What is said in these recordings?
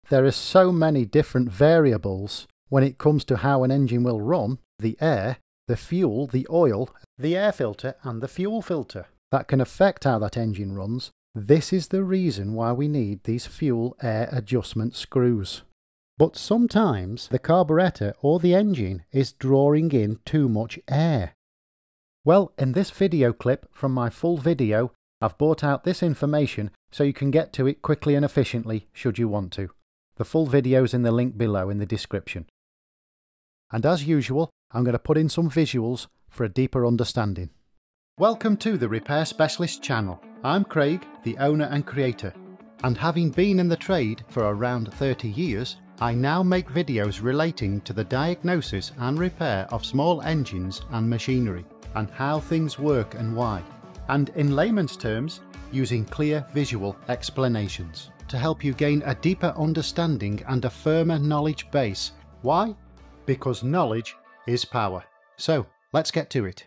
There are so many different variables when it comes to how an engine will run: the air, the fuel, the oil, the air filter and the fuel filter, that can affect how that engine runs. This is the reason why we need these fuel air adjustment screws. But sometimes the carburetor or the engine is drawing in too much air. Well, in this video clip from my full video, I've brought out this information so you can get to it quickly and efficiently should you want to. The full video's in the link below in the description. And as usual, I'm going to put in some visuals for a deeper understanding. Welcome to the Repair Specialist channel. I'm Craig, the owner and creator, and having been in the trade for around 30 years, I now make videos relating to the diagnosis and repair of small engines and machinery, and how things work and why, and in layman's terms, using clear visual explanations to help you gain a deeper understanding and a firmer knowledge base. Why? Because knowledge is power. So let's get to it.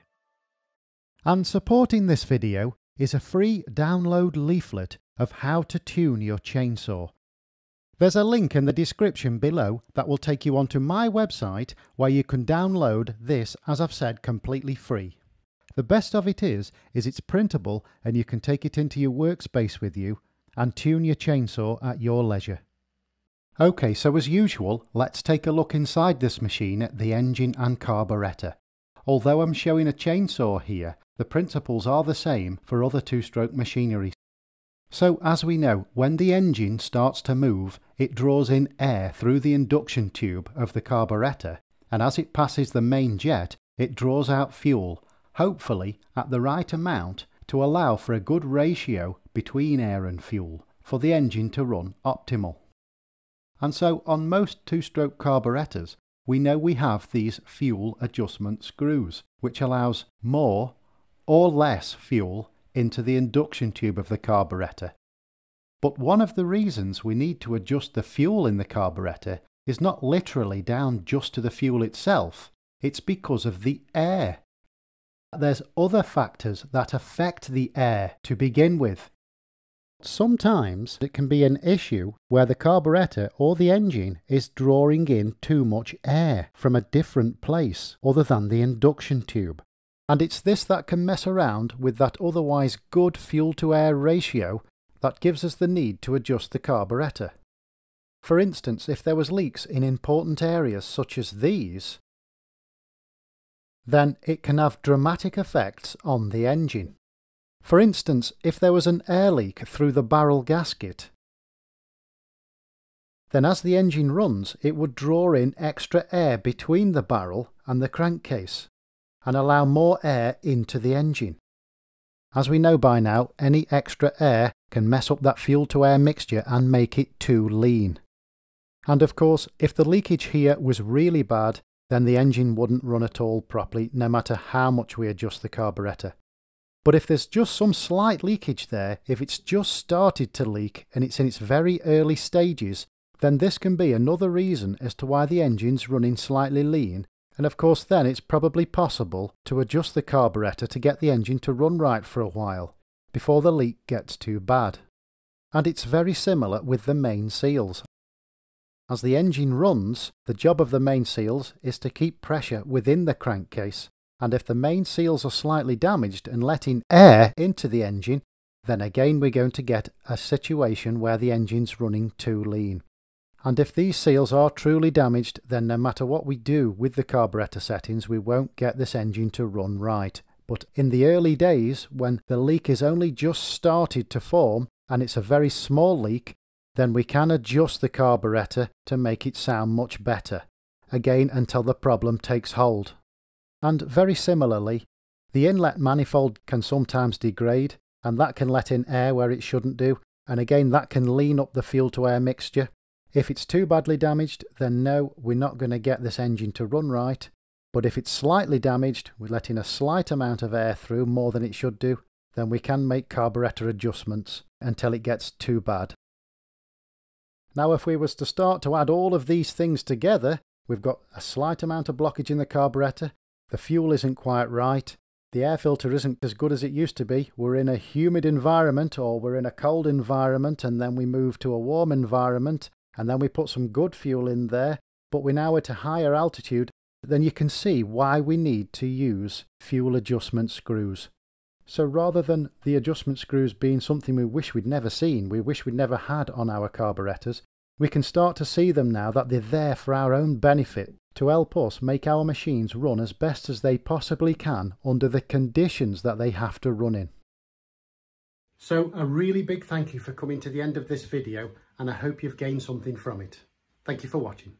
And supporting this video is a free download leaflet of how to tune your chainsaw. There's a link in the description below that will take you onto my website where you can download this, as I've said, completely free. The best of it is it's printable and you can take it into your workspace with you and tune your chainsaw at your leisure. Okay, so as usual, let's take a look inside this machine, the engine and carburetor. Although I'm showing a chainsaw here, the principles are the same for other two-stroke machinery. So as we know, when the engine starts to move, it draws in air through the induction tube of the carburetor, and as it passes the main jet, it draws out fuel, hopefully at the right amount to allow for a good ratio between air and fuel for the engine to run optimal. And so on most two-stroke carburetors, we know we have these fuel adjustment screws, which allows more or less fuel into the induction tube of the carburetor. But one of the reasons we need to adjust the fuel in the carburetor is not literally down just to the fuel itself, it's because of the air. There's other factors that affect the air to begin with. Sometimes it can be an issue where the carburetor or the engine is drawing in too much air from a different place other than the induction tube. And it's this that can mess around with that otherwise good fuel-to-air ratio that gives us the need to adjust the carburetor. For instance, if there was leaks in important areas such as these, then it can have dramatic effects on the engine. For instance, if there was an air leak through the barrel gasket, then as the engine runs, it would draw in extra air between the barrel and the crankcase and allow more air into the engine. As we know by now, any extra air can mess up that fuel-to-air mixture and make it too lean. And of course, if the leakage here was really bad, then the engine wouldn't run at all properly, no matter how much we adjust the carburetor. But if there's just some slight leakage there, if it's just started to leak and it's in its very early stages, then this can be another reason as to why the engine's running slightly lean, and of course then it's probably possible to adjust the carburetor to get the engine to run right for a while, before the leak gets too bad. And it's very similar with the main seals. As the engine runs, the job of the main seals is to keep pressure within the crankcase, and if the main seals are slightly damaged and letting air into the engine, then again we're going to get a situation where the engine's running too lean. And if these seals are truly damaged, then no matter what we do with the carburetor settings, we won't get this engine to run right. But in the early days, when the leak is only just started to form, and it's a very small leak, then we can adjust the carburetor to make it sound much better, again until the problem takes hold. And very similarly, the inlet manifold can sometimes degrade, and that can let in air where it shouldn't do, and again that can lean up the fuel-to-air mixture. If it's too badly damaged, then no, we're not going to get this engine to run right, but if it's slightly damaged, we're letting a slight amount of air through, more than it should do, then we can make carburetor adjustments until it gets too bad. Now if we was to start to add all of these things together, we've got a slight amount of blockage in the carburetor, the fuel isn't quite right, the air filter isn't as good as it used to be, we're in a humid environment or we're in a cold environment and then we move to a warm environment, and then we put some good fuel in there, but we're now at a higher altitude, then you can see why we need to use fuel adjustment screws. So rather than the adjustment screws being something we wish we'd never seen, we wish we'd never had on our carburetors, we can start to see them now that they're there for our own benefit, to help us make our machines run as best as they possibly can under the conditions that they have to run in. So a really big thank you for coming to the end of this video, and I hope you've gained something from it. Thank you for watching.